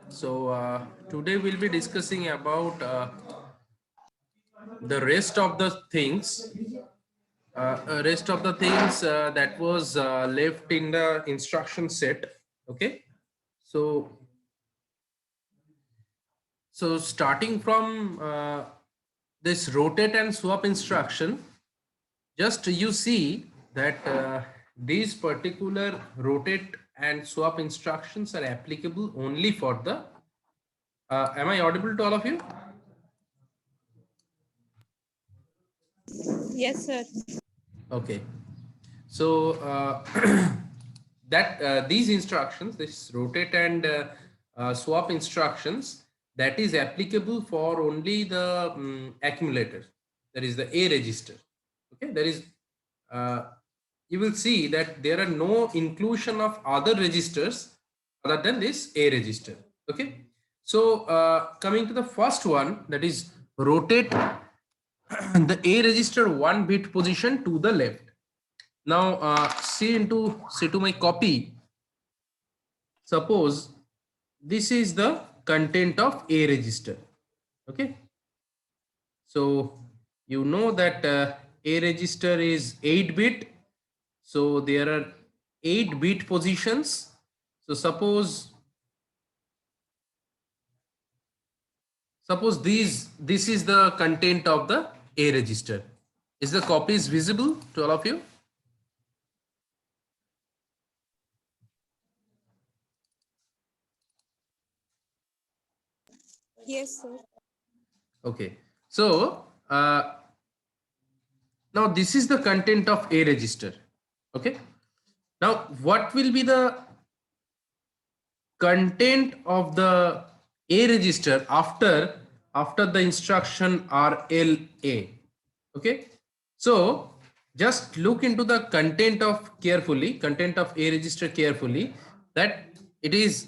So today we'll be discussing about the rest of the things, that was left in the instruction set. Okay, so starting from this rotate and swap instruction, just you see that these particular rotate and swap instructions are applicable only for the. Am I audible to all of you? Yes, sir. Okay, so that these instructions, this rotate and swap instructions, that is applicable for only the accumulator, that is the A register. Okay, there is you will see that there are no inclusion of other registers other than this A register. Okay, so coming to the first one, that is rotate the A register 1 bit position to the left. Now see to my copy. Suppose this is the content of A register. Okay, so you know that A register is 8 bit, so there are 8 bit positions. So suppose this is the content of the A register. Is the copies visible to all of you? Yes, sir. Okay, so now this is the content of A register. Okay, now what will be the content of the A register after the instruction RLA? Okay, so just look into the content of A register carefully, that it is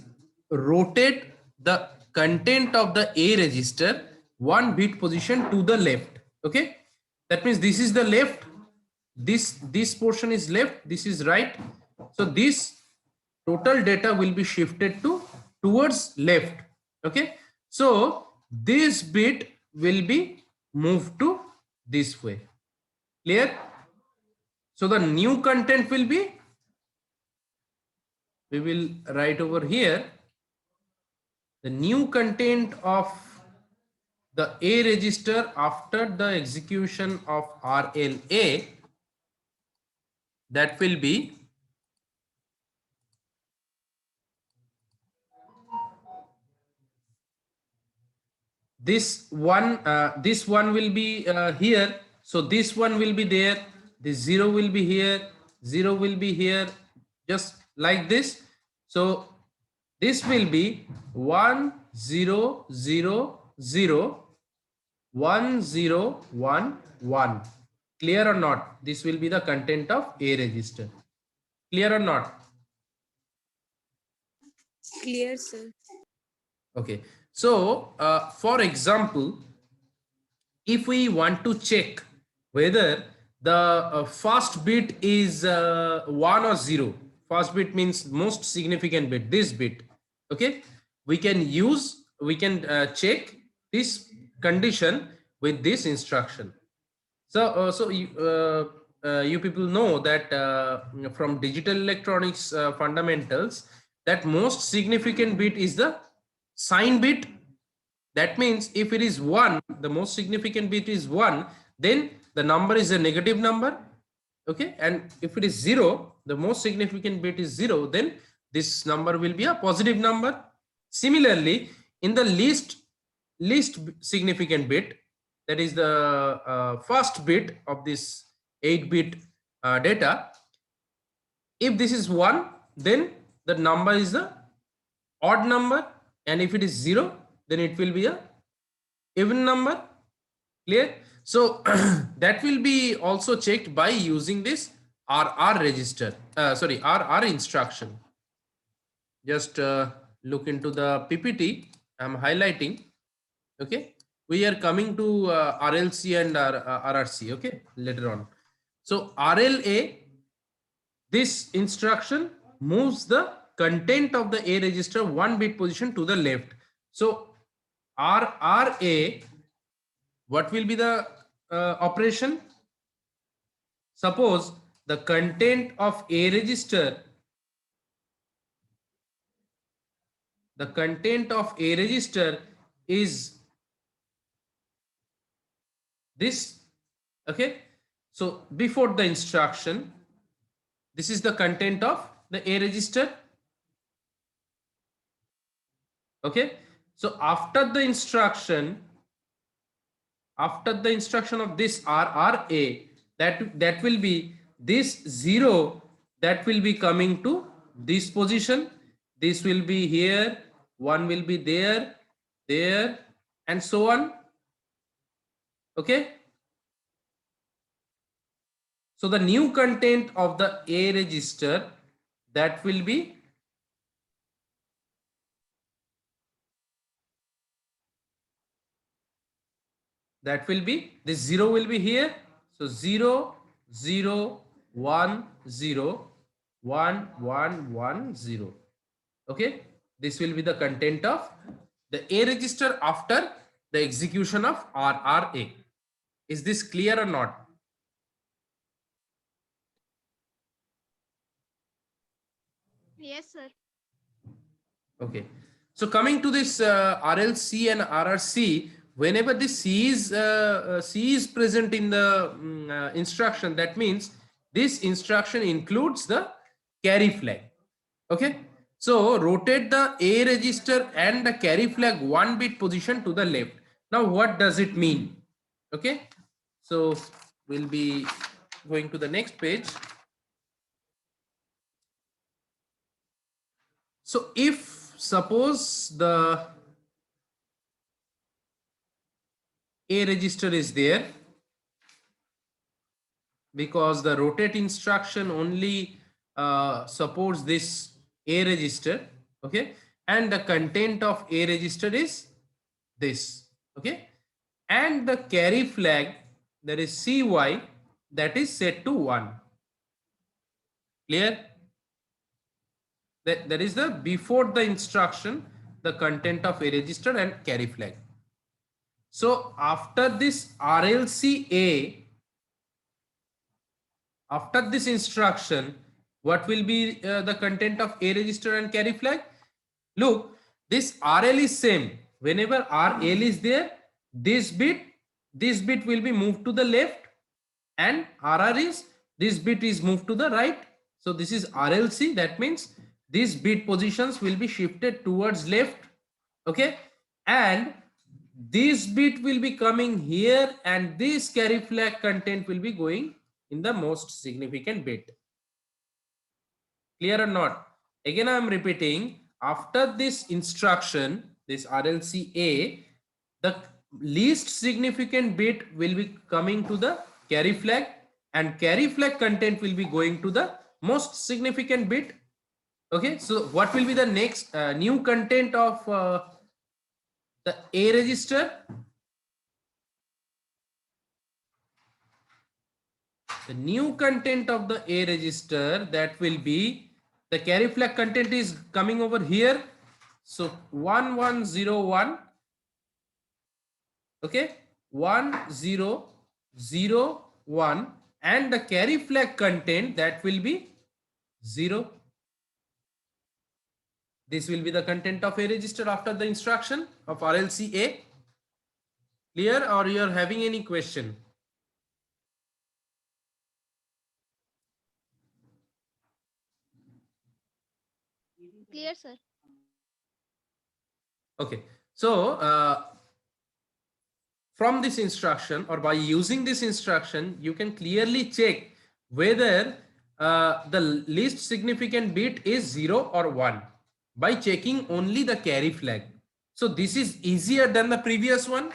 rotate the content of the A register 1 bit position to the left. Okay, that means this is the left, this portion is left, this is right. So this total data will be shifted to towards left. Okay, so this bit will be moved to this way. Clear? So the new content will be, we will write over here, the new content of the A register after the execution of RLA, that will be this one will be here, so this one will be there, this 0 will be here, 0 will be here, just like this. So this will be 1 0 0 0 1 0 1 1. Clear or not? This will be the content of A register. Clear or not? Clear, sir. Okay, so for example, if we want to check whether the first bit is 1 or 0, first bit means most significant bit, this bit. Okay, we can check this condition with this instruction. So you people know that from digital electronics fundamentals, that most significant bit is the sign bit. That means if it is 1, the most significant bit is 1, then the number is a negative number. Okay, and if it is 0, the most significant bit is 0, then this number will be a positive number. Similarly, in the least significant bit, that is the first bit of this 8-bit data, if this is 1, then the number is the odd number, and if it is 0, then it will be a even number. Clear? So that will be also checked by using this RR register, RR instruction. Just look into the PPT. I'm highlighting. Okay, we are coming to RLC and RRC. Okay, later on. So RLA, this instruction moves the content of the A register 1 bit position to the left. So RRA, what will be the operation? Suppose the content of A register, the content of A register is this, okay? So before the instruction, this is the content of the A register, okay? So after the instruction of this RRA, that will be this 0, that will be coming to this position, this will be here, 1 will be there, and so on, okay? So the new content of the A register, that will be this 0 will be here. So 0 0 1 0 1 1 1 0, okay? This will be the content of the A register after the execution of RRA. Is this clear or not? Yes, sir. Okay, so coming to this RLC and RRC, whenever the C is present in the instruction, that means this instruction includes the carry flag, okay? So rotate the A register and the carry flag 1 bit position to the left. Now what does it mean? Okay, so we'll be going to the next page. So if suppose the A register is there, because the rotate instruction only supports this A register, okay, and the content of A register is this, okay, and the carry flag, that is CY, that is set to 1. Clear? That is the before the instruction, the content of A register and carry flag. So after this RLCA, after this instruction, what will be the content of A register and carry flag? Look, this RL is same. Whenever RL is there, this bit will be moved to the left, and RR is, this bit is moved to the right. So this is RLC, that means these bit positions will be shifted towards left, okay? And this bit will be coming here, and this carry flag content will be going in the most significant bit. Clear or not? Again, I am repeating, after this instruction, this RLCA, the least significant bit will be coming to the carry flag, and carry flag content will be going to the most significant bit. Okay, so what will be the next new content of the A register? The new content of the A register, that will be the carry flag content is coming over here. So 1101, okay, 1001, and the carry flag content, that will be 0. This will be the content of A register after the instruction of RLCA. Clear, or you are having any question? Clear, sir. Okay, so from this instruction, or by using this instruction, you can clearly check whether the least significant bit is 0 or 1 by checking only the carry flag. So this is easier than the previous one.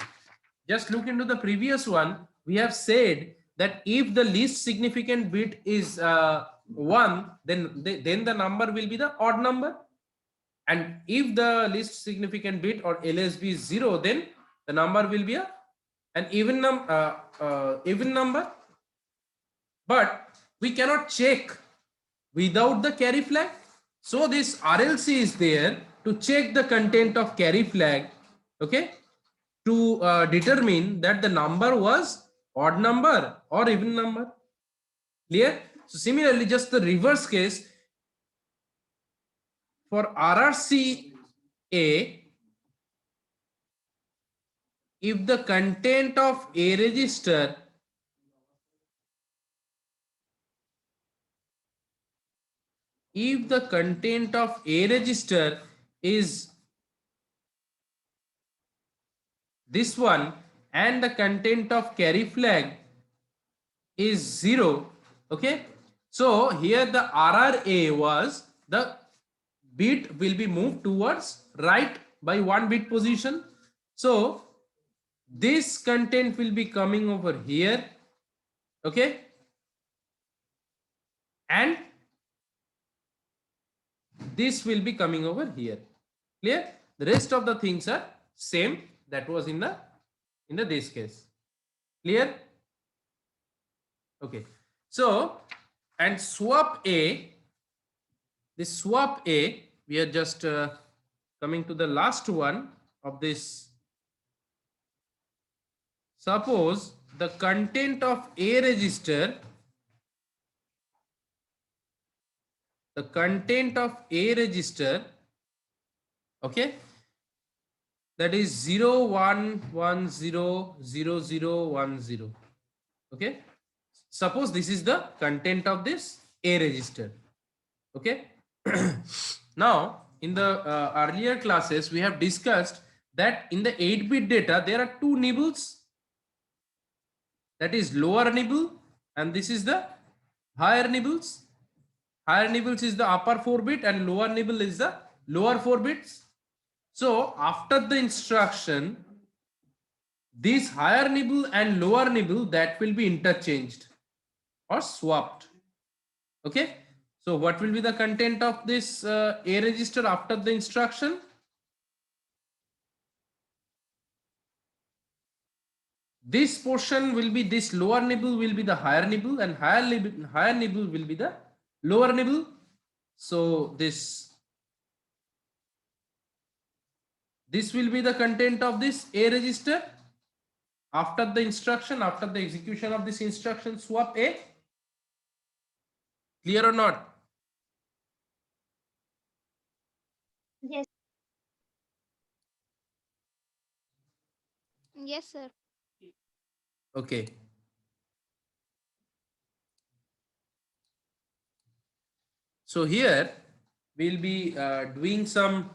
Just look into the previous one. We have said that if the least significant bit is 1, then the number will be the odd number. And if the least significant bit or LSB is 0, then the number will be an even number. But we cannot check without the carry flag. So this RLC is there to check the content of carry flag, okay, to determine that the number was odd number or even number. Clear? So similarly, just the reverse case for RRCA, if the content of A register is this one and the content of carry flag is 0, okay, so here the RRA was the bit will be moved towards right by 1 bit position. So this content will be coming over here, okay, and this will be coming over here. Clear? The rest of the things are same that was in the this case. Clear? Okay. So, and swap A, this swap A, we are just coming to the last one of this. Suppose the content of A register, okay, that is 011000010. Okay, suppose this is the content of this A register. Okay. Now in the earlier classes we have discussed that in the 8-bit data there are two nibbles, that is lower nibble and this is the higher nibbles. Higher nibbles is the upper 4-bit and lower nibble is the lower 4 bits. So after the instruction, this higher nibble and lower nibble that will be interchanged or swapped. Okay. So what will be the content of this A register after the instruction? This portion will be, this lower nibble will be the higher nibble and higher nibble will be the lower nibble. So this will be the content of this A register after the instruction, after the execution of this instruction swap A. Clear or not? Yes. Yes, sir. Okay. So here we'll be doing some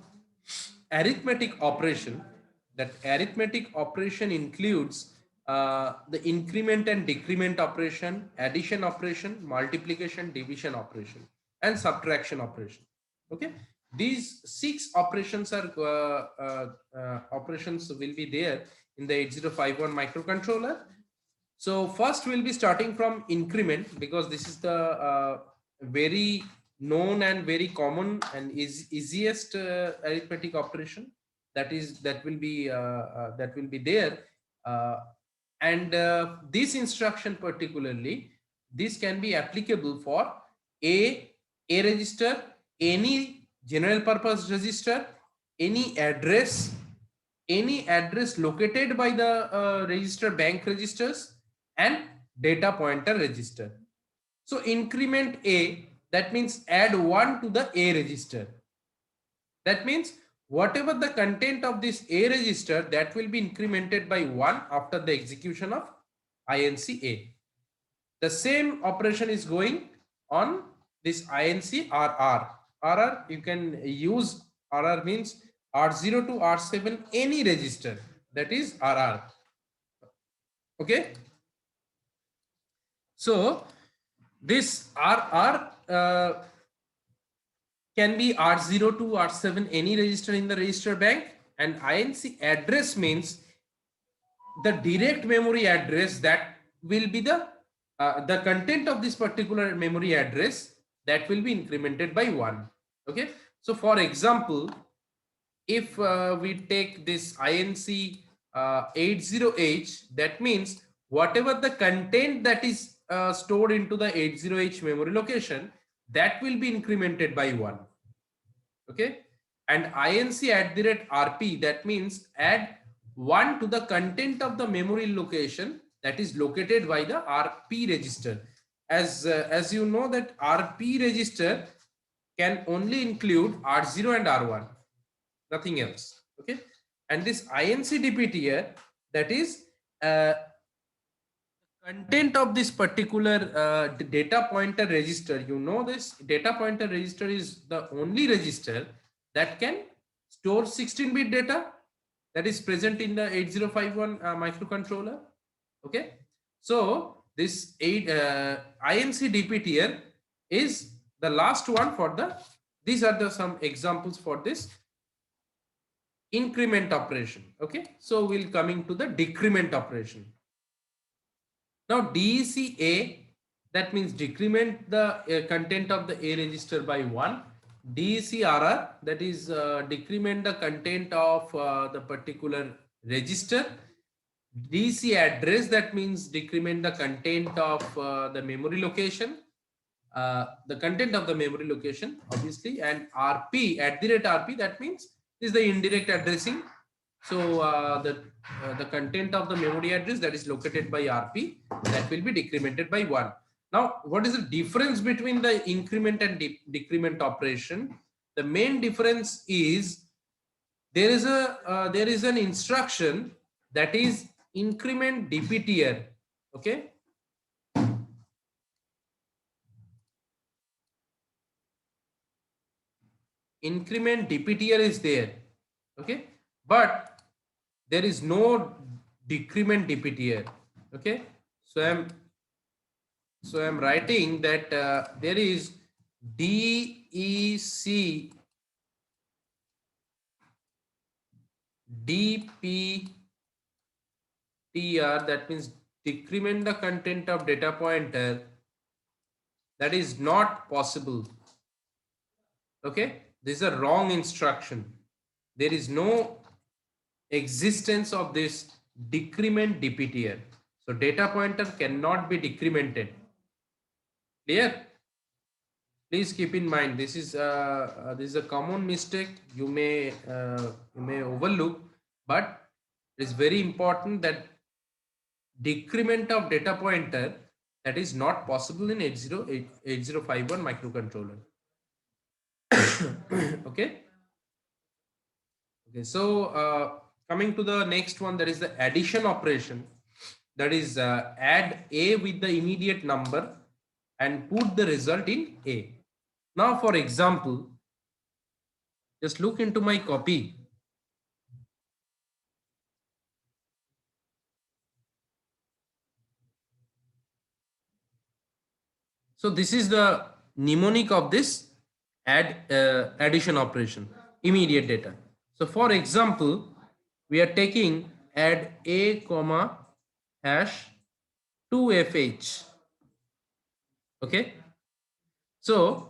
arithmetic operation. That arithmetic operation includes the increment and decrement operation, addition operation, multiplication, division operation, and subtraction operation. Okay, these 6 operations are operations will be there in the 8051 microcontroller. So first we'll be starting from increment because this is the very known and very common and easiest arithmetic operation that will be there, and this instruction particularly, this can be applicable for a register, any general purpose register, any address located by the register bank registers, and data pointer register. So increment A, that means add 1 to the A register. That means whatever the content of this A register, that will be incremented by 1 after the execution of INC A. The same operation is going on this INC RR. RR, you can use RR means R0 to R7 any register, that is RR. Okay. So this RR can be R0 to R7 any register in the register bank, and INC address means the direct memory address that will be the content of this particular memory address that will be incremented by 1. Okay. So for example, if we take this INC 80H, that means whatever the content that is stored into the 80H memory location, that will be incremented by 1. Okay, and inc@rp, that means add 1 to the content of the memory location that is located by the rp register. As you know that rp register can only include r0 and r1, nothing else. Okay, and this inc dptr, that is content of this particular data pointer register. You know, this data pointer register is the only register that can store 16-bit data that is present in the 8051 microcontroller. Okay, so this inc dptr is the last one for the, these are the some examples for this increment operation. Okay, so we'll coming to the decrement operation. Now DECA, that means decrement the content of the A register by 1. DECRR, that is decrement the content of the particular register. DC address, that means decrement the content of the memory location, the content of the memory location obviously, and RP @RP, that means is the indirect addressing. So the content of the memory address that is located by RP, that will be decremented by 1. Now, what is the difference between the increment and decrement operation? The main difference is there is an instruction that is increment dptr. Okay, increment dptr is there. Okay, but there is no decrement dptr. Okay, so I'm writing that there is DEC dptr, that means decrement the content of data pointer, that is not possible. Okay, this is a wrong instruction. There is no existence of this decrement dptr. So data pointer cannot be decremented. Clear? Please keep in mind, this is a common mistake you may overlook, but it is very important that decrement of data pointer, that is not possible in 8051 microcontroller. Okay. Okay, so coming to the next one, that is the addition operation. That is add A with the immediate number and put the result in A. Now, for example, just look into my copy. So this is the mnemonic of this addition operation, immediate data. So for example, we are taking add A comma hash 2FH. Okay. So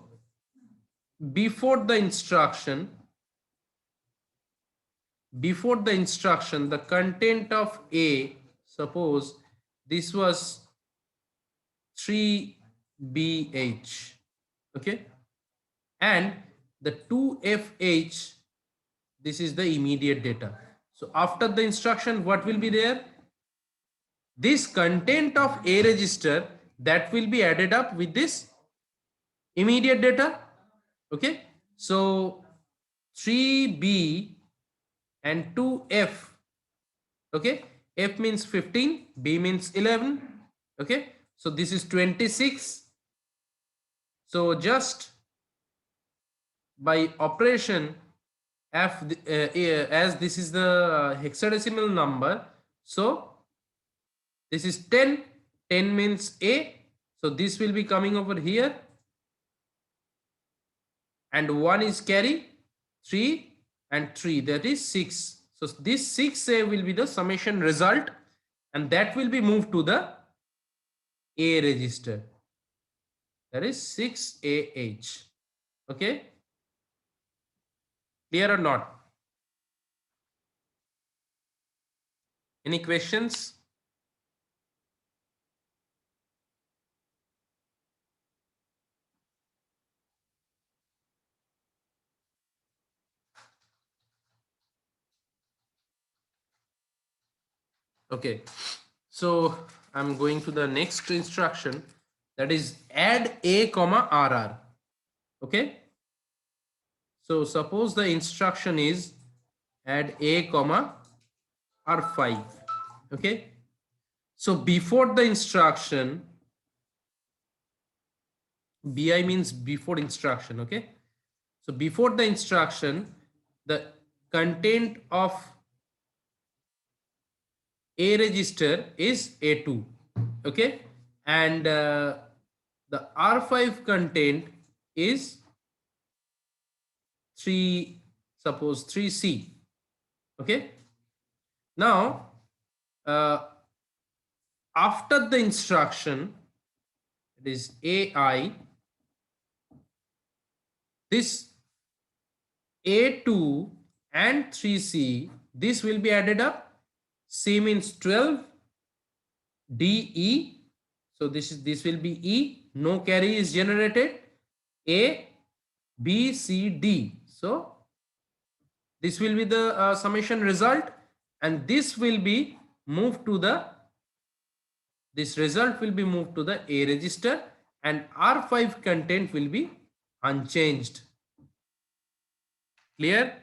before the instruction, the content of A, suppose this was 3BH. Okay. And the 2FH, this is the immediate data. So after the instruction, what will be there? This content of A register, that will be added up with this immediate data. Okay, so 3B and 2F. Okay, F means 15, B means 11. Okay, so this is 26. So just by operation F, as this is the hexadecimal number, so this is 10. 10 means A, so this will be coming over here, and 1 is carry, 3 and 3, that is 6. So this 6A will be the summation result, and that will be moved to the A register, that is 6AH. Okay, clear or not? Any questions? Okay, so I'm going to the next instruction, that is add a comma rr. Okay, so suppose the instruction is add a comma r5. Okay, so before the instruction, bi means before instruction. Okay, so before the instruction, the content of a register is A2. Okay, and the R5 content is 3, suppose 3C. Okay, now after the instruction, it is AI, this A2 and 3C, this will be added up. C means 12, DE, so this will be E, no carry is generated, A, B, C, D. So this will be the summation result, and this will be moved to the, this result will be moved to the A register, and R5 content will be unchanged. Clear?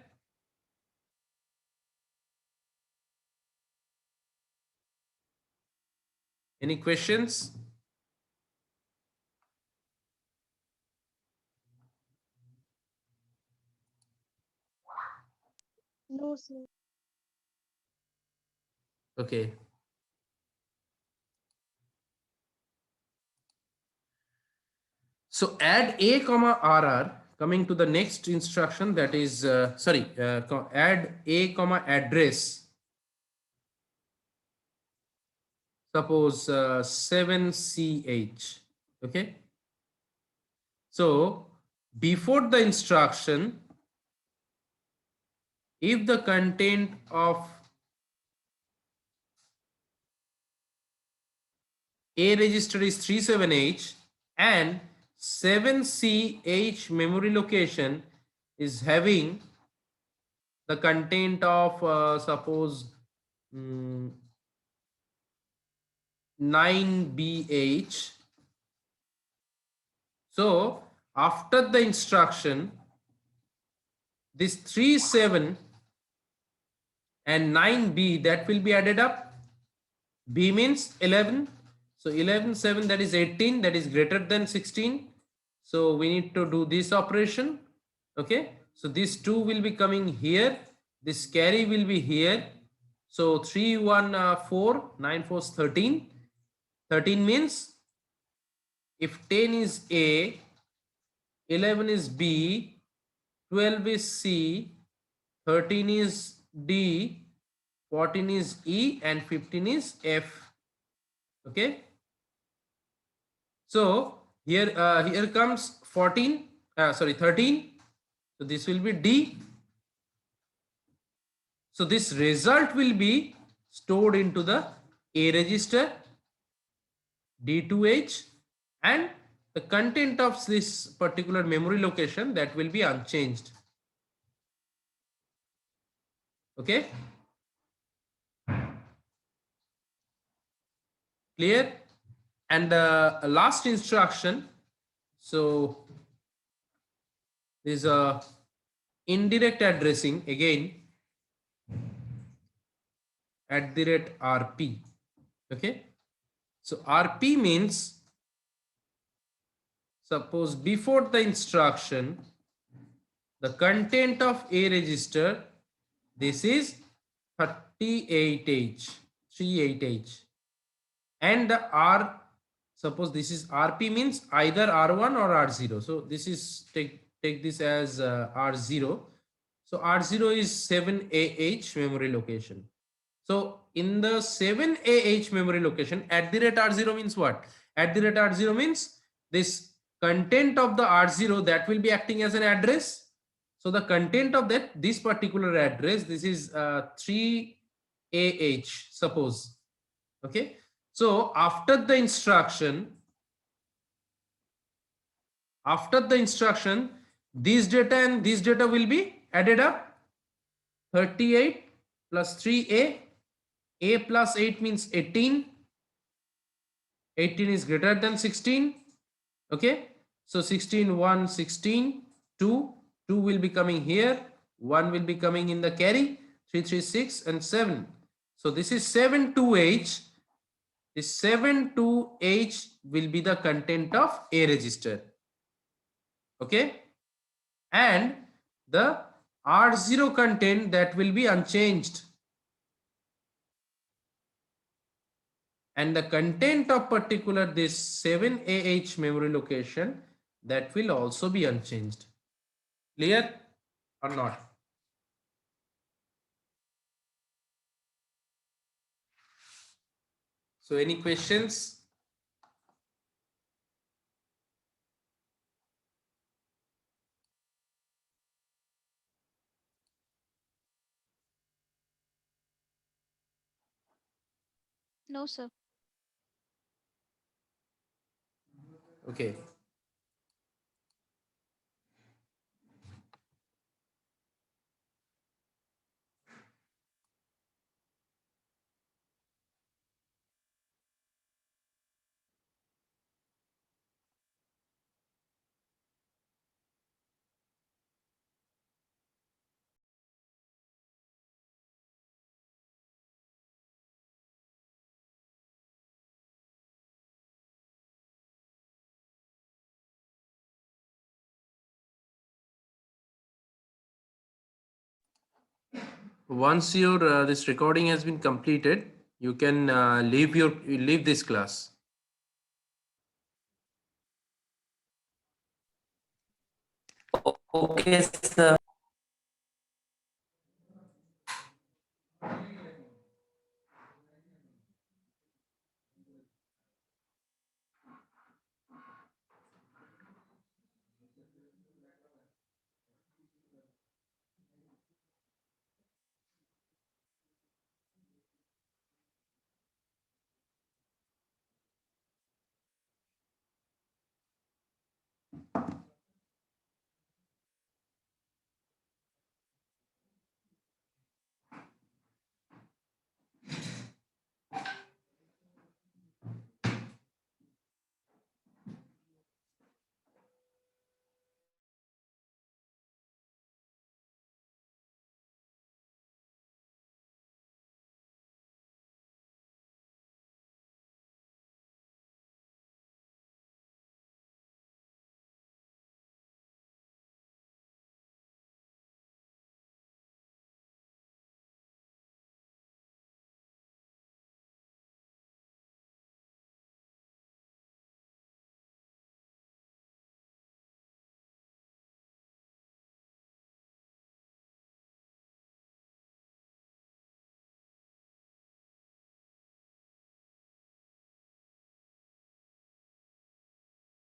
Any questions? No, sir. Okay. So add a comma rr, coming to the next instruction, that is add a comma address, suppose 7ch. Okay, so before the instruction, if the content of A register is 37H and 7CH memory location is having the content of suppose 9BH. So after the instruction, this 37 and 9B, that will be added up. B means 11. So 11, 7, that is 18, that is greater than 16. So we need to do this operation. Okay, so this 2 will be coming here. This carry will be here. So 3, 1, 4, 9, 4 is 13. 13 means if 10 is A, 11 is B, 12 is C, 13 is D, 14 is E, and 15 is F. Okay, so here comes 13. So this will be D. So this result will be stored into the A register, D2H, and the content of this particular memory location, that will be unchanged. Okay, clear? And the last instruction, so is a indirect addressing, again @RP. Okay, so RP means, suppose before the instruction, the content of A register, this is 38H, 38H, and the R, suppose this is RP means either R1 or R0. So this is, take this as R0. So R0 is 7AH memory location. So in the 7AH memory location, @R0 means what? @R0 means this content of the R0, that will be acting as an address. So the content of that, this particular address, this is 3AH, suppose. Okay, so after the instruction, this data and this data will be added up. 38 plus 3A A plus 8 means 18. 18 is greater than 16. Okay. So 16, 1, 16, 2. 2 will be coming here. 1 will be coming in the carry. 3, 3, 6 and 7. So this is 7 2H. This 7 2H will be the content of A register. Okay. And the R0 content, that will be unchanged. And the content of particular this 7AH memory location, that will also be unchanged. Clear or not? So any questions? No, sir. Okay. Once your this recording has been completed, you can leave this class. Okay, sir.